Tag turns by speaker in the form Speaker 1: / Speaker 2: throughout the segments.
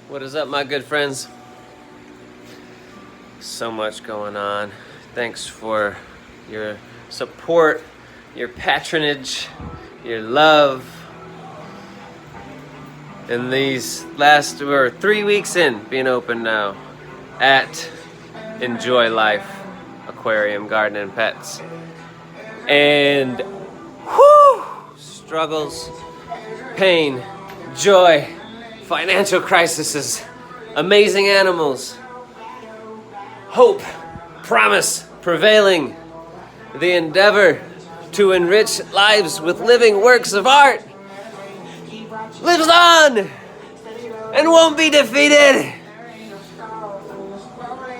Speaker 1: What is up, my good friends? So much going on. Thanks for your support, your patronage, your love. In these we're 3 weeks in being open now at Enjoy Life Aquarium, Garden and Pets. And struggles, pain, joy, financial crises, amazing animals, hope, promise, prevailing, the endeavor to enrich lives with living works of art lives on and won't be defeated.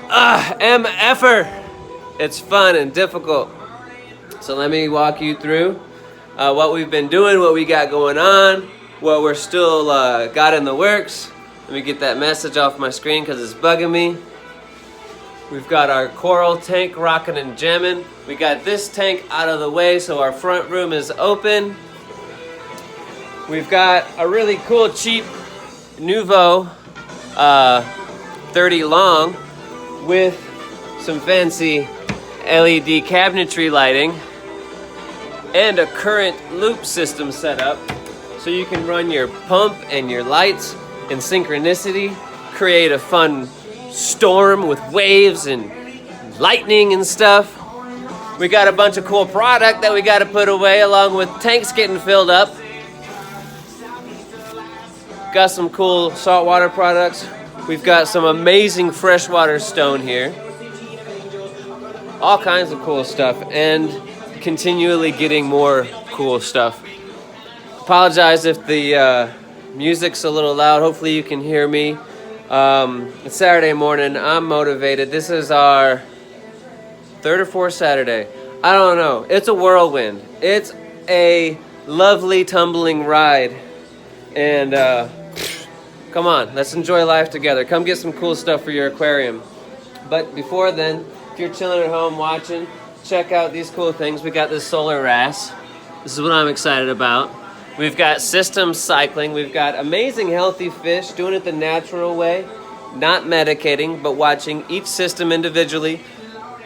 Speaker 1: MFer. It's fun and difficult. So let me walk you through what we've been doing, what we got going on, what we're still got in the works. Let me get that message off my screen because it's bugging me. We've got our coral tank rocking and jamming. We got this tank out of the way so our front room is open. We've got a really cool, cheap Nuvo 30 long with some fancy LED cabinetry lighting and a current loop system set up so you can run your pump and your lights in synchronicity, create a fun storm with waves and lightning and stuff. We got a bunch of cool product that we got to put away along with tanks getting filled up. Got some cool saltwater products. We've got some amazing freshwater stone here. All kinds of cool stuff and continually getting more cool stuff. Apologize if the music's a little loud. Hopefully you can hear me. It's Saturday morning. I'm motivated. This is our third or fourth Saturday. I don't know. It's a whirlwind. It's a lovely tumbling ride. And come on, let's enjoy life together. Come get some cool stuff for your aquarium. But before then, if you're chilling at home watching, check out these cool things. We got this solar wrasse. This is what I'm excited about. We've got system cycling. We've got amazing healthy fish doing it the natural way, not medicating, but watching each system individually,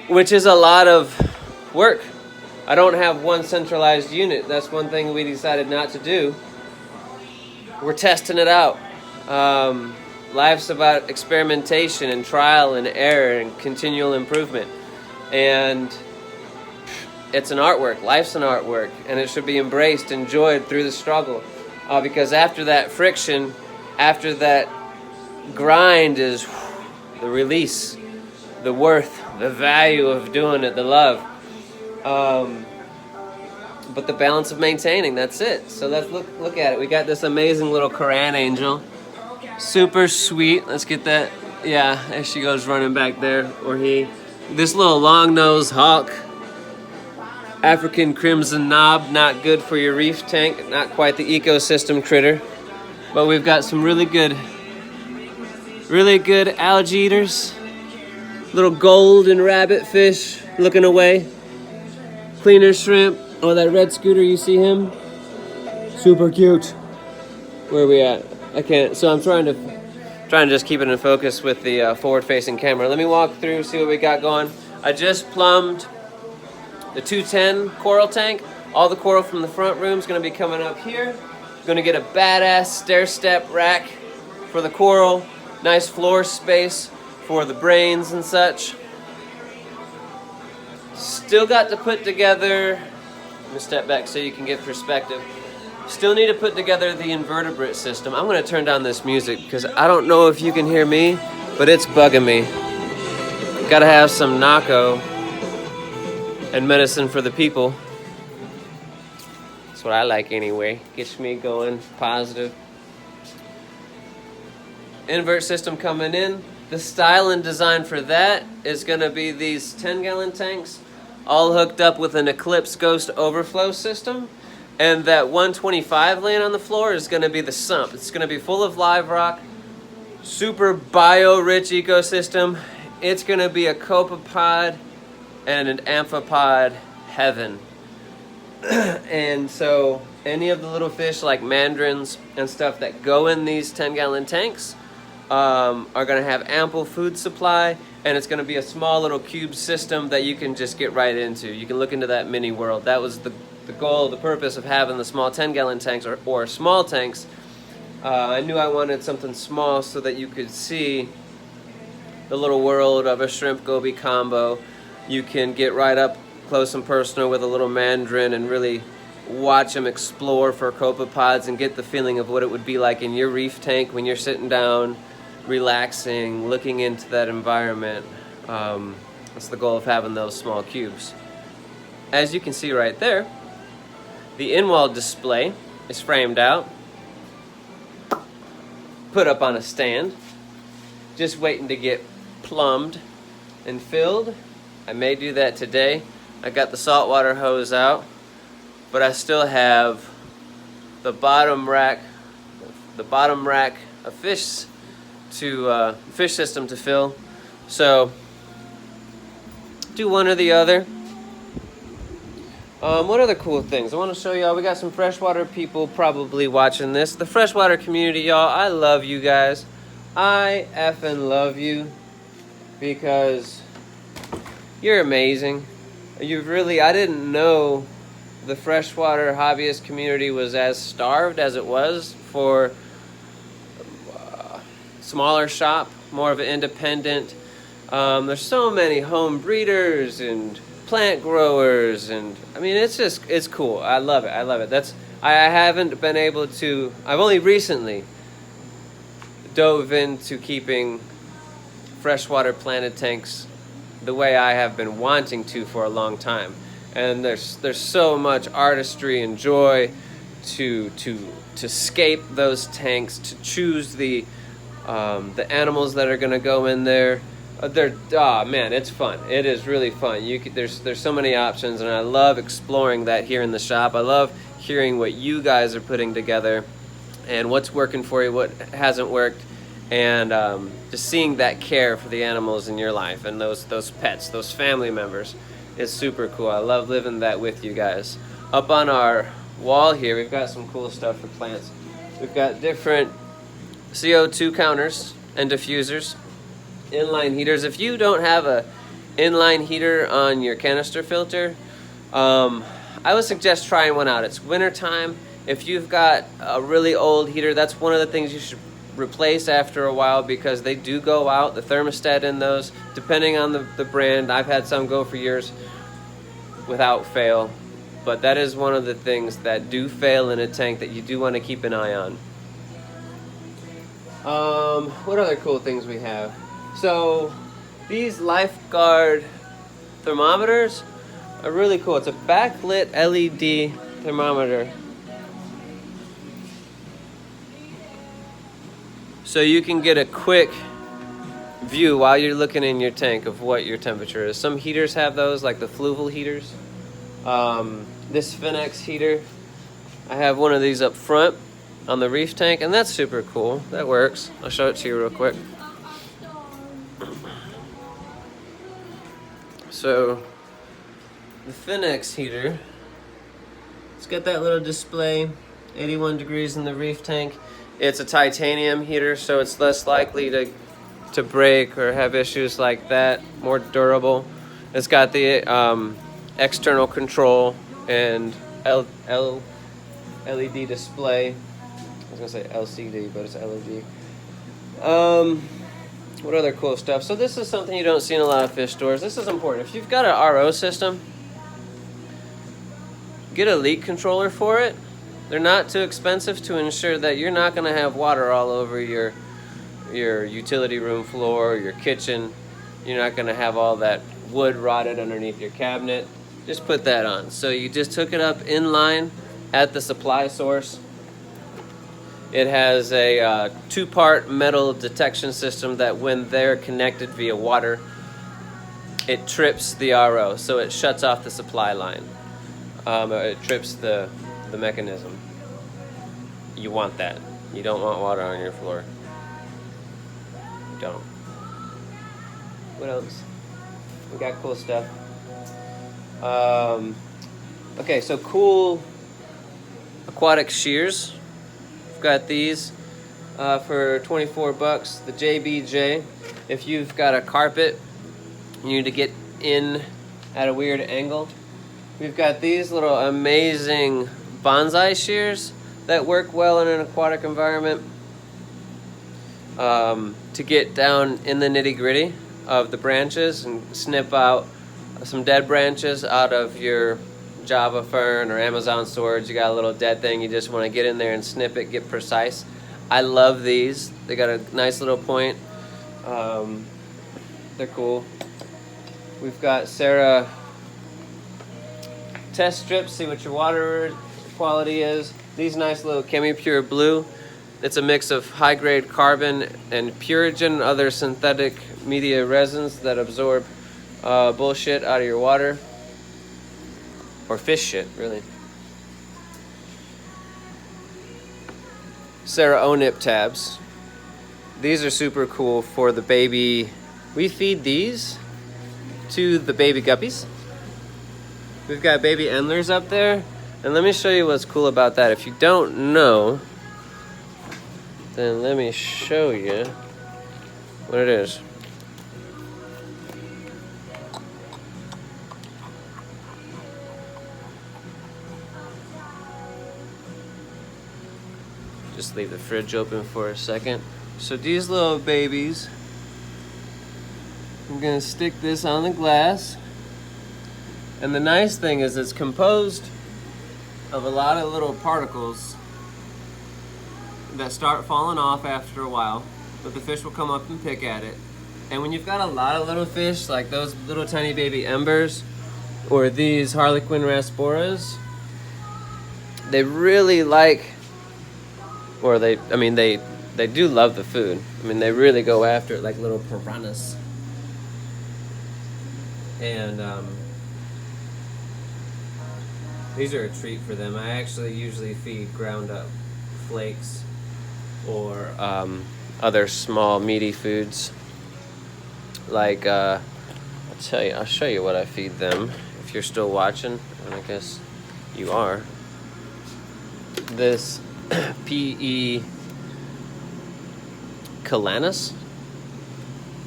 Speaker 1: which is a lot of work. I don't have one centralized unit. That's one thing we decided not to do. We're testing it out. Life's about experimentation and trial and error and continual improvement. And it's an artwork. Life's an artwork. And it should be embraced, enjoyed through the struggle. Because after that friction, after that grind is the release, the worth, the value of doing it, the love. But the balance of maintaining, that's it. So let's look at it. We got this amazing little Koran angel. Super sweet. Let's get that. Yeah, there she goes running back there, or he. This little long-nosed hawk. African crimson knob, not good for your reef tank. Not quite the ecosystem critter. But we've got some really good algae eaters. Little golden rabbit fish looking away. Cleaner shrimp. Oh, that red scooter, you see him? Super cute. Where are we at? I can't. So I'm trying to just keep it in focus with the forward-facing camera. Let me walk through, see what we got going. I just plumbed the 210 coral tank. All the coral from the front room is going to be coming up here. Going to get a badass stair-step rack for the coral. Nice floor space for the brains and such. Still got to put together... Let me step back so you can get perspective. Still need to put together the invertebrate system. I'm going to turn down this music because I don't know if you can hear me, but it's bugging me. Got to have some Naco and medicine for the people. That's what I like anyway. Gets me going positive. Invert system coming in. The style and design for that is going to be these 10-gallon tanks, all hooked up with an Eclipse Ghost overflow system. And that 125 laying on the floor is going to be the sump. It's going to be full of live rock, super bio-rich ecosystem. It's going to be a copepod and an amphipod heaven. And so any of the little fish like mandarins and stuff that go in these 10-gallon tanks are going to have ample food supply, and it's going to be a small little cube system that you can just get right into. You can look into that mini world. That was the goal, the purpose of having the small 10-gallon tanks or small tanks. I knew I wanted something small so that you could see the little world of a shrimp goby combo. You can get right up close and personal with a little mandarin and really watch them explore for copepods and get the feeling of what it would be like in your reef tank when you're sitting down, relaxing, looking into that environment. That's the goal of having those small cubes. As you can see right there, the in-wall display is framed out, put up on a stand, just waiting to get plumbed and filled. I may do that today. I got the saltwater hose out, but I still have the bottom rack of fish system to fill. So do one or the other. What other cool things? I want to show y'all. We got some freshwater people probably watching this. The freshwater community, y'all, I love you guys. I effing love you because you're amazing. I didn't know the freshwater hobbyist community was as starved as it was for smaller shop, more of an independent. There's so many home breeders and plant growers, and I mean it's cool. I love it. I haven't been able to. I've only recently dove into keeping freshwater planted tanks the way I have been wanting to for a long time. And there's so much artistry and joy to scape those tanks, to choose the animals that are going to go in there. Man, it's fun. It is really fun. There's so many options, and I love exploring that here in the shop. I love hearing what you guys are putting together and what's working for you, what hasn't worked, and just seeing that care for the animals in your life and those pets, those family members. It's super cool. I love living that with you guys. Up on our wall here, we've got some cool stuff for plants. We've got different CO2 counters and diffusers, inline heaters. If you don't have a inline heater on your canister filter, I would suggest trying one out. It's winter time. If you've got a really old heater, that's one of the things you should replace after a while, because they do go out, the thermostat in those, depending on the brand. I've had some go for years without fail, but that is one of the things that do fail in a tank that you do want to keep an eye on. What other cool things we have? So these lifeguard thermometers are really cool. It's a backlit LED thermometer, so you can get a quick view while you're looking in your tank of what your temperature is. Some heaters have those, like the fluval heaters. This Finex heater, I have one of these up front on the reef tank, and that's super cool. That works. I'll show it to you real quick. So the Finex heater, it's got that little display, 81 degrees in the reef tank. It's a titanium heater, so it's less likely to break or have issues like that, more durable. It's got the external control and LED display. I was gonna say LCD, but it's LED. What other cool stuff? So this is something you don't see in a lot of fish stores. This is important. If you've got an RO system, get a leak controller for it. They're not too expensive to ensure that you're not going to have water all over your utility room floor, your kitchen. You're not going to have all that wood rotted underneath your cabinet. Just put that on. So you just hook it up in line at the supply source. It has a two-part metal detection system that when they're connected via water, it trips the RO, so it shuts off the supply line. It trips the mechanism. You want that. You don't want water on your floor. You don't. What else? We got cool stuff. Okay, so cool aquatic shears. We've got these. for 24 bucks. The JBJ. If you've got a carpet, you need to get in at a weird angle. We've got these little amazing bonsai shears that work well in an aquatic environment to get down in the nitty-gritty of the branches and snip out some dead branches out of your Java fern or Amazon swords. You got a little dead thing, you just want to get in there and snip it, get precise. I love these. They got a nice little point. They're cool. We've got Sarah test strips, see what your water quality is. These nice little Chemi-Pure Blue. It's a mix of high-grade carbon and Purigen, other synthetic media resins that absorb bullshit out of your water. Or fish shit, really. Sarah O-Nip tabs. These are super cool for the baby. We feed these to the baby guppies. We've got baby endlers up there. And let me show you what's cool about that. If you don't know, then let me show you what it is. Just leave the fridge open for a second. So these little babies, I'm gonna stick this on the glass. And the nice thing is it's composed of a lot of little particles that start falling off after a while, but the fish will come up and pick at it. And when you've got a lot of little fish, like those little tiny baby embers, or these Harlequin rasboras, they really like, or they do love the food. I mean, they really go after it like little piranhas. And these are a treat for them. I actually usually feed ground up flakes or other small meaty foods. Like I'll show you what I feed them if you're still watching, and I guess you are. This P.E. Calanus.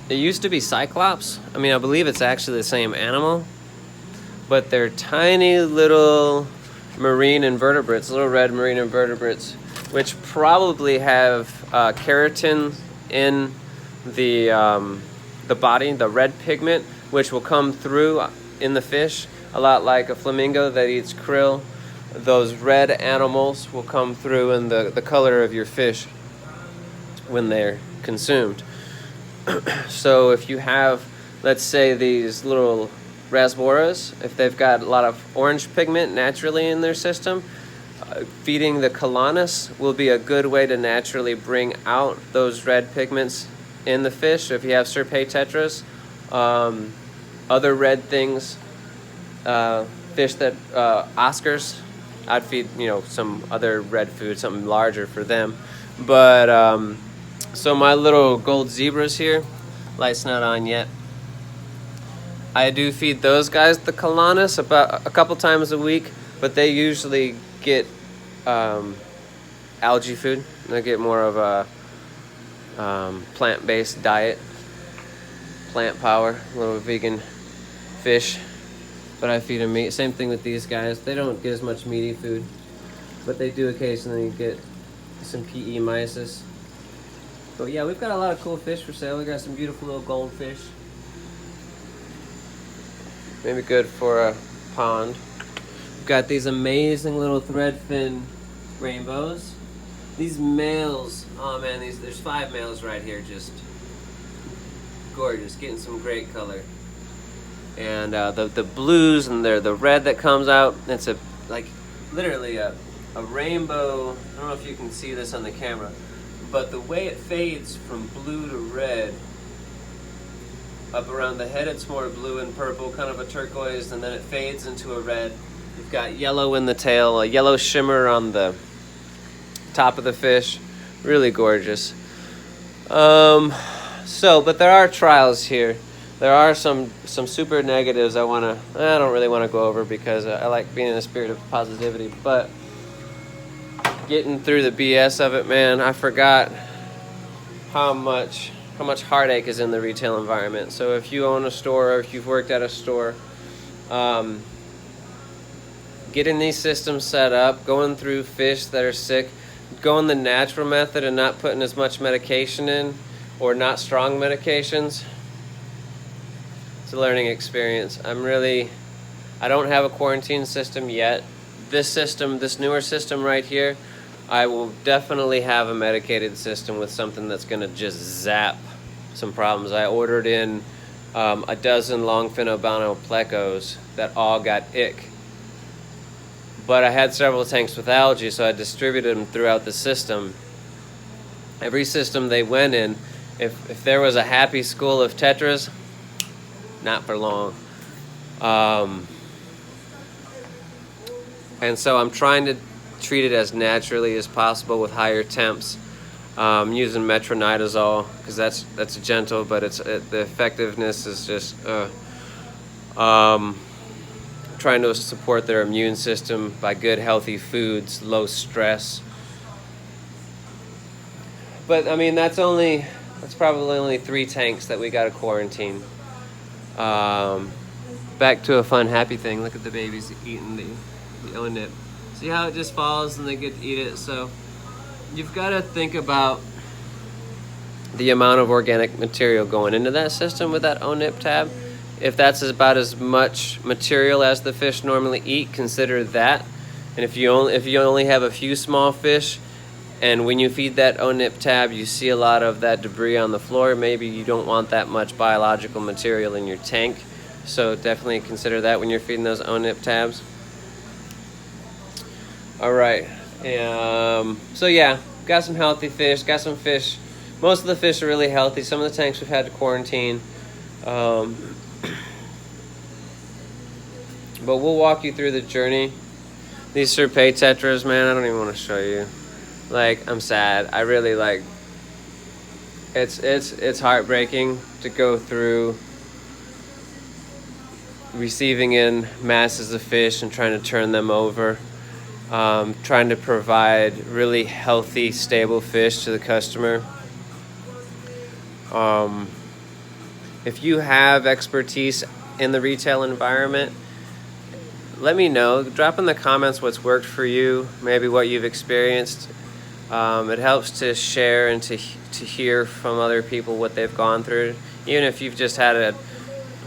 Speaker 1: It used to be Cyclops. I mean, I believe it's actually the same animal, but they're tiny little marine invertebrates, little red marine invertebrates, which probably have keratin in the body, the red pigment, which will come through in the fish, a lot like a flamingo that eats krill. Those red animals will come through in the color of your fish when they're consumed. So if you have, let's say, these little rasboras, if they've got a lot of orange pigment naturally in their system, feeding the Calanus will be a good way to naturally bring out those red pigments in the fish. So if you have Serpae tetras, other red things, fish that, Oscars, I'd feed, some other red food, something larger for them. But, so my little gold zebras here, light's not on yet. I do feed those guys the Calanus about a couple times a week, but they usually get algae food. They get more of a plant-based diet, plant power, a little vegan fish. But I feed them meat. Same thing with these guys. They don't get as much meaty food, but they do occasionally get some P.E. mysis. But yeah, we've got a lot of cool fish for sale. We got some beautiful little goldfish. Maybe good for a pond. We've got these amazing little threadfin rainbows. These males, oh man, there's 5 males right here, just gorgeous, getting some great color. And the blues and the red that comes out, it's literally a rainbow. I don't know if you can see this on the camera, but the way it fades from blue to red, up around the head it's more blue and purple, kind of a turquoise, and then it fades into a red. You've got yellow in the tail, a yellow shimmer on the top of the fish. Really gorgeous. But there are trials here. There are some super negatives I don't really want to go over because I like being in a spirit of positivity, but getting through the BS of it, man, I forgot how much heartache is in the retail environment. So if you own a store or if you've worked at a store, getting these systems set up, going through fish that are sick, going the natural method and not putting as much medication in, or not strong medications, it's a learning experience. I don't have a quarantine system yet. This newer system right here, I will definitely have a medicated system with something that's gonna just zap some problems. I ordered in a dozen longfin albino plecos that all got ick. But I had several tanks with algae, so I distributed them throughout the system. Every system they went in, if there was a happy school of tetras, not for long. And so I'm trying to treat it as naturally as possible with higher temps, using metronidazole, because that's gentle, but the effectiveness is just trying to support their immune system by good healthy foods, low stress. But I mean, that's probably only 3 tanks that we got to quarantine. Back to a fun happy thing. Look at the babies eating the ONIP. See how it just falls and they get to eat it? So you've got to think about the amount of organic material going into that system with that ONIP tab. If that's about as much material as the fish normally eat, consider that. And if you only have a few small fish, and when you feed that ONIP tab, you see a lot of that debris on the floor, maybe you don't want that much biological material in your tank. So definitely consider that when you're feeding those ONIP tabs. All right. So yeah, got some healthy fish, got some fish. Most of the fish are really healthy. Some of the tanks we've had to quarantine. But we'll walk you through the journey. These Serpay tetras, man, I don't even want to show you. Like, I'm sad. I really like. It's heartbreaking to go through receiving in masses of fish and trying to turn them over. Trying to provide really healthy, stable fish to the customer. If you have expertise in the retail environment, let me know. Drop in the comments what's worked for you, maybe what you've experienced. It helps to share and to hear from other people what they've gone through. Even if you've just had a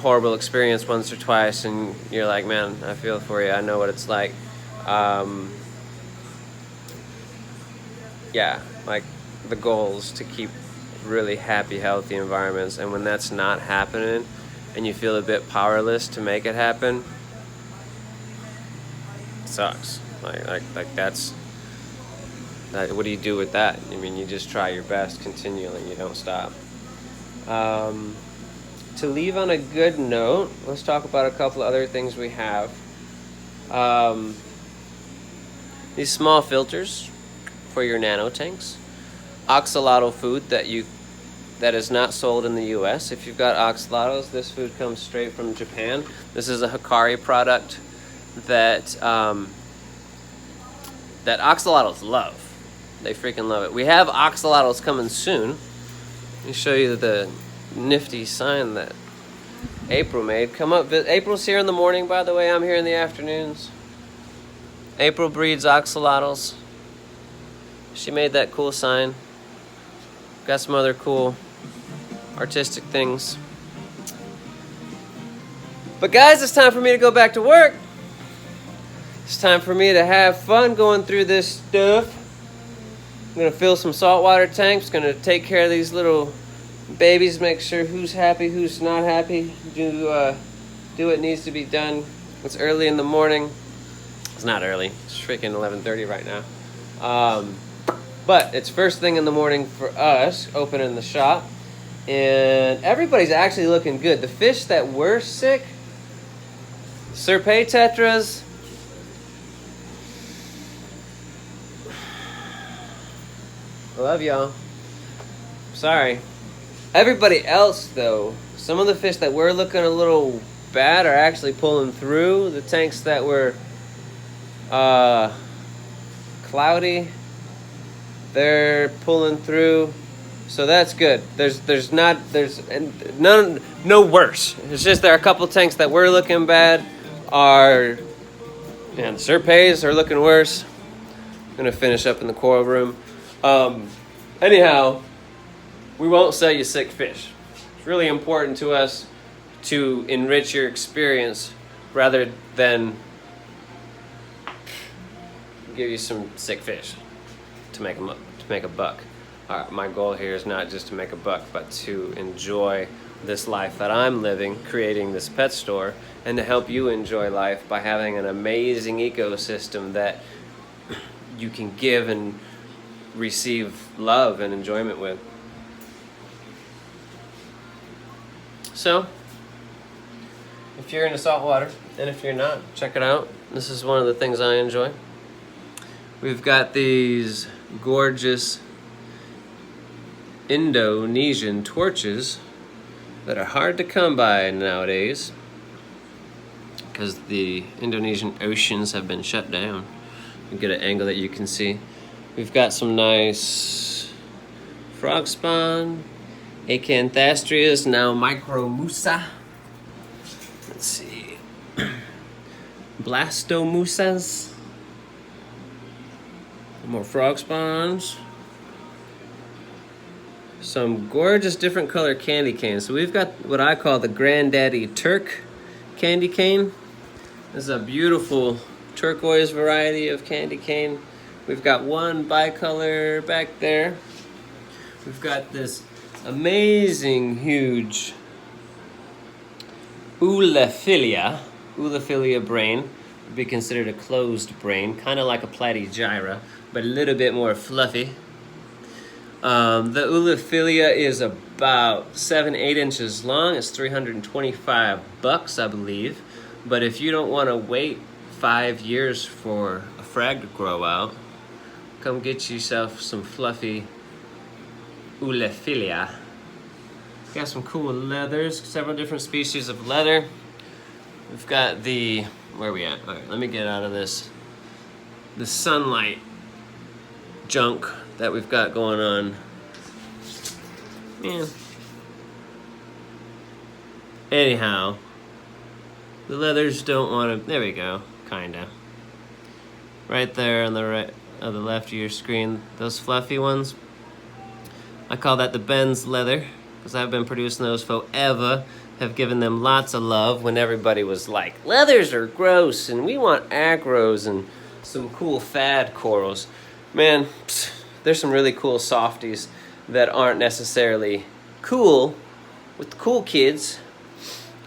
Speaker 1: horrible experience once or twice and you're like, man, I feel for you. I know what it's like. Yeah, like the goal is to keep really happy, healthy environments. And when that's not happening and you feel a bit powerless to make it happen, it sucks. Like that's what do you do with that? I mean, you just try your best continually. You don't stop. To leave on a good note, let's talk about a couple of other things we have. These small filters for your nano tanks. Oxalotl food that is not sold in the US. If you've got oxalotls, this food comes straight from Japan. This is a Hikari product that oxalotls love. They freaking love it. We have oxalotls coming soon. Let me show you the nifty sign that April made. Come up. April's here in the morning, by the way. I'm here in the afternoons. April breeds oxalotls. She made that cool sign. Got some other cool artistic things. But guys, it's time for me to go back to work. It's time for me to have fun going through this stuff. I'm going to fill some saltwater tanks. Going to take care of these little babies, make sure who's happy, who's not happy. Do what needs to be done. It's early in the morning. It's not early. It's freaking 11:30 right now. But it's first thing in the morning for us, opening the shop. And everybody's actually looking good. The fish that were sick, Serpay tetras, I love y'all. Sorry. Everybody else, though, some of the fish that were looking a little bad are actually pulling through. The tanks that were cloudy, they're pulling through. So that's good. There's none, no worse. It's just there are a couple tanks that were looking bad. The Serpays are looking worse. I'm gonna finish up in the coral room. Anyhow, we won't sell you sick fish. It's really important to us to enrich your experience rather than give you some sick fish to make a buck. My goal here is not just to make a buck, but to enjoy this life that I'm living, creating this pet store, and to help you enjoy life by having an amazing ecosystem that you can give and receive love and enjoyment with. So, if you're into salt water, and if you're not, check it out. This is one of the things I enjoy. We've got these gorgeous Indonesian torches that are hard to come by nowadays because the Indonesian oceans have been shut down. You get an angle that you can see. We've got some nice frog spawn, Acanthastrias, now Micromusa. Let's see, Blastomusas. More frog spawns. Some gorgeous different color candy canes. So we've got what I call the Granddaddy Turk candy cane. This is a beautiful turquoise variety of candy cane. We've got one bicolor back there. We've got this amazing huge Ulaphilia brain. Would be considered a closed brain, kind of like a platygyra, but a little bit more fluffy. The Ulaphilia is about 7-8 inches long. It's $325, I believe. But if you don't want to wait 5 years for a frag to grow out, come get yourself some fluffy Ulaphilia. Got some cool leathers, several different species of leather. We've got the, where are we at? All right, let me get out of this. The sunlight junk that we've got going on. Man. Anyhow, the leathers don't want to, there we go, kinda. Right there on the right, on the left of your screen, those fluffy ones. I call that the Ben's leather, because I've been producing those forever. Have given them lots of love when everybody was like, leathers are gross and we want acros and some cool fad corals. Man, there's some really cool softies that aren't necessarily cool with the cool kids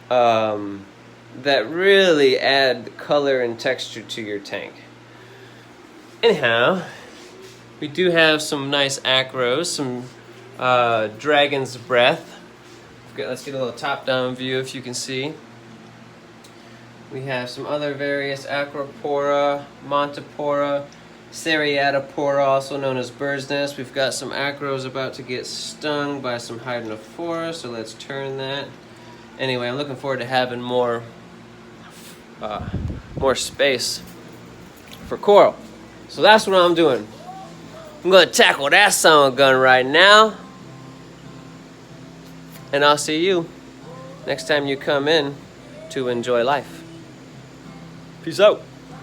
Speaker 1: that really add color and texture to your tank. Anyhow, we do have some nice acros, some dragon's breath. Let's get a little top-down view if you can see. We have some other various Acropora, Montipora, Seriatopora, also known as bird's nest. We've got some acros about to get stung by some Hydrophora, so let's turn that. Anyway, I'm looking forward to having more space for coral. So that's what I'm doing. I'm gonna tackle that son of a gun right now. And I'll see you next time you come in to enjoy life. Peace out.